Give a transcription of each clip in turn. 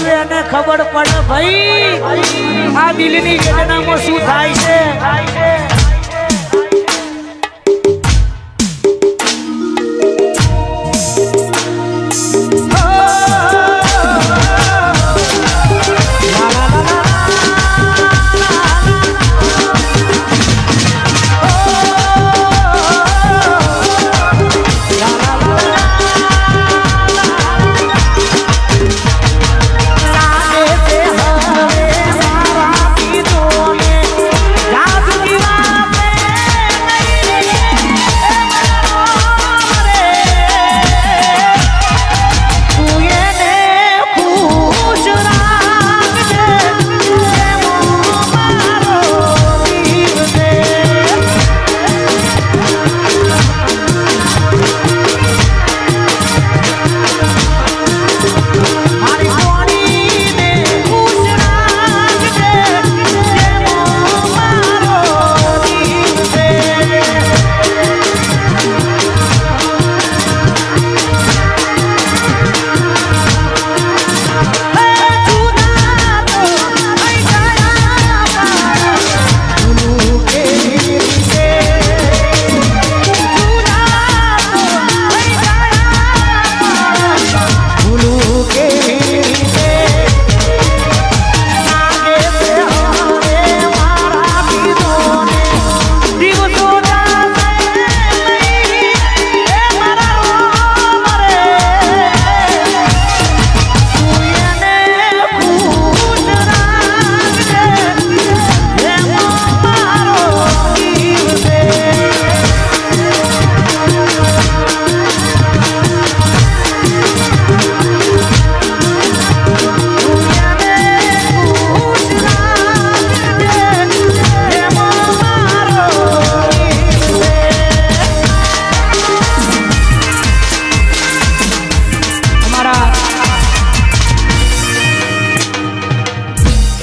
જોયું એને ખબર પડે ભાઈ આ દિલની વેદનામાં શું થાય છે।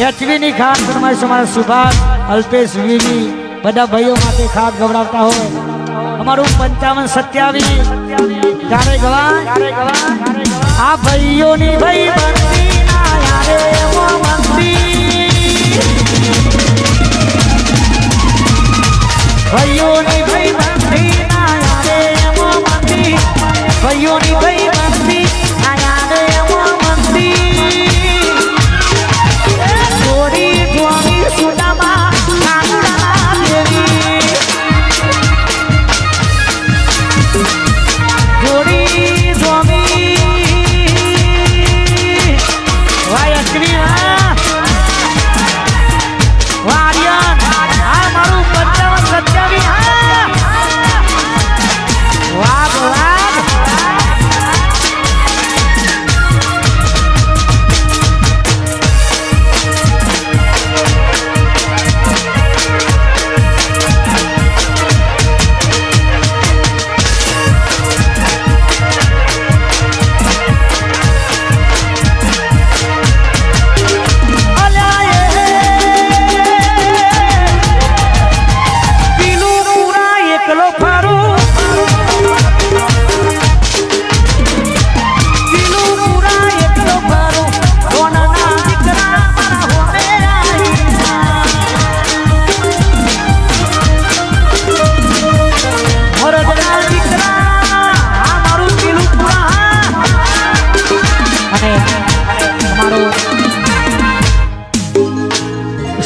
एचवी ની ખાસ ફરમાઈશ અમારા સુભાષ અલ્પેશ વીની બધા ભાઈઓ માટે ખાસ ગવડાવતા હોય અમારું 55-27 ગારે ગવા આ ભાઈઓની ભાઈ બંદી ના યારે ઓ મંદી ભાઈઓની ભાઈ બંદી ના યારે ઓ મંદી ભાઈઓની ભાઈ બંદી ના યારે ઓ મંદી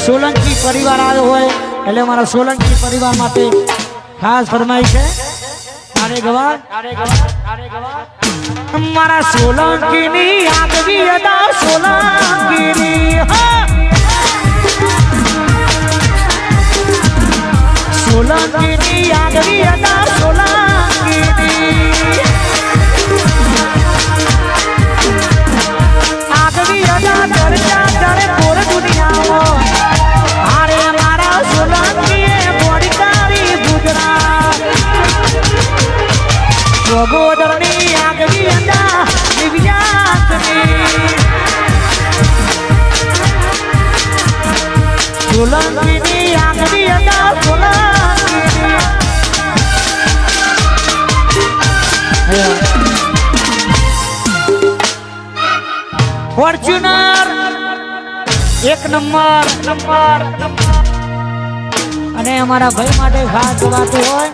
सोलंकी परिवार आयो होय એટલે મારા સોલંકી પરિવાર માટે ખાસ ફરમાઈશ છે આરે ગવા મારા સોલંકીની આગવી અદા સોલંકીની સોલંકીની આગવી અદા સોલંકીની આગવી અદા ચર્ચા કરે પૂર દુનિયામાં ગોદરની આગવી અંદા દિવ્યાસની સોલંકીની આગવી અંદા સોલંકીની ફોર્ચ્યુનર એક નંબર અને અમારા ભાઈ માટે ખાસ ગવાતું હોય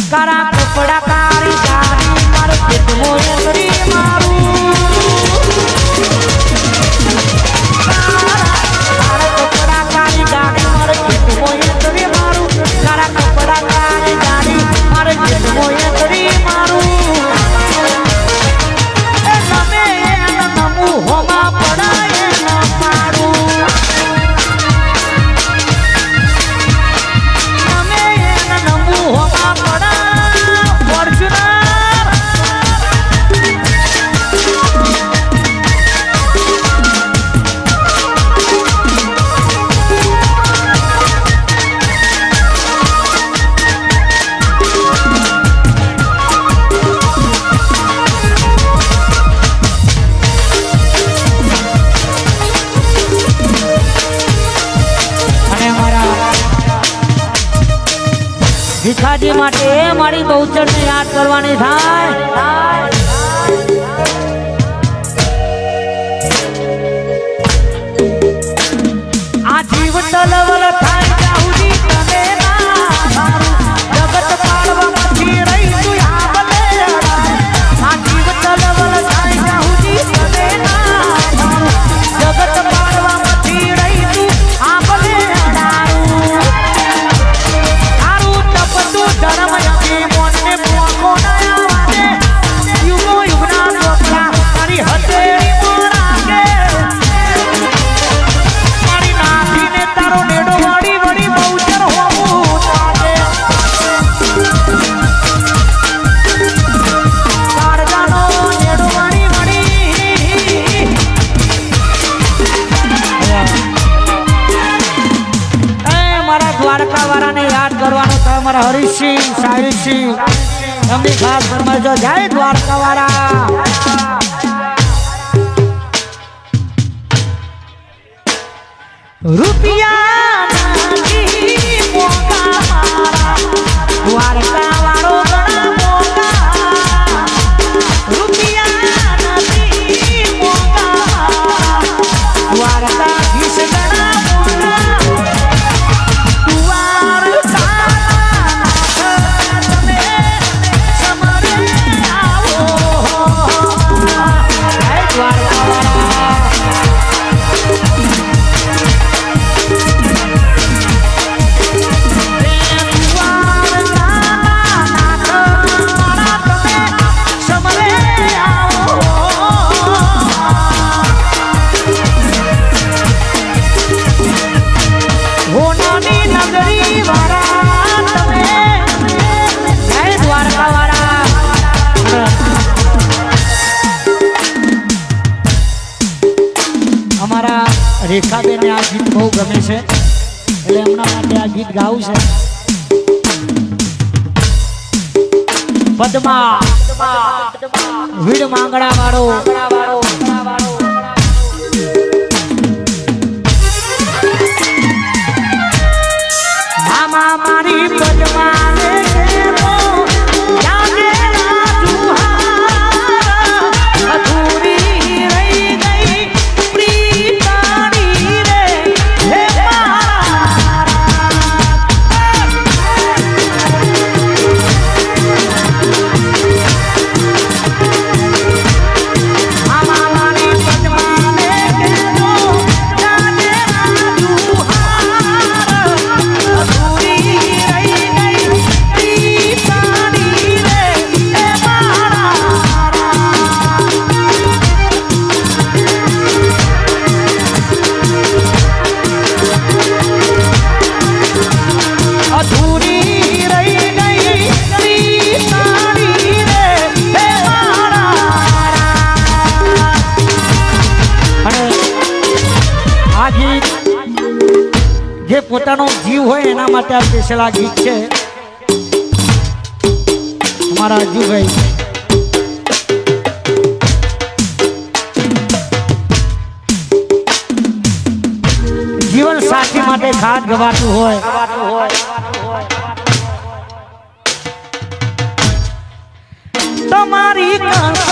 કારા કપડા કારી ગાડી મારે કેટલો એતરી મારું કારા કપડા કારી ગાડી મારે કેટલો એતરી મારું કારા કપડા કારી ગાડી મારે કેટલો એતરી મારું એ નમે નમુ હોમા પડાય ન પાડું નમે નમુ હોમા ભીખાજી માટે મારી બહુચર ને યાદ કરવાની થાય આ જીવ તલવલ થાય જાહુજી તને ના જગત પાળવામાંથી રહી તું આબલે આ જીવ તલવલ થાય જાહુજી તને ના જગત પાળવામાંથી રહી તું આબલે ધર્મ યતી મોનને મોકો નયાવાને યુગો યુગના ગોપરા મારી હથેળી મોરાગે મારી નાથીને તારો નેડો વાળી વળી બહુચર હોવું તારે કારજાનો નેડો વાળી વળી એ મારા દ્વારકા વાળાને યાદ કરવાનો મારા હરીશસિંહ સાહિલસિંહ એમની ખાસ ફરમાઈશો જય દ્વારકા વાળા રૂપિયા નથી મોકા મારા દ્વારકા વાળો ઘણા મોકા રૂપિયા નથી મોકા દ્વારકા ઘીસ ઘણા રેખાબેને આ ગીત બહુ ગમે છે એટલે એમના માટે આ ગીત ગાવું છે પદ્મા વીડ માંગણા વાળો મામા મારી પદ્મા જે પોતાનો જીવ હોય એના માટે આ સ્પેશિયલ આ ગીત છે અમારા અજુભાઈ જીવન સાથી માટે ખાસ ગવાતું હોય ચણ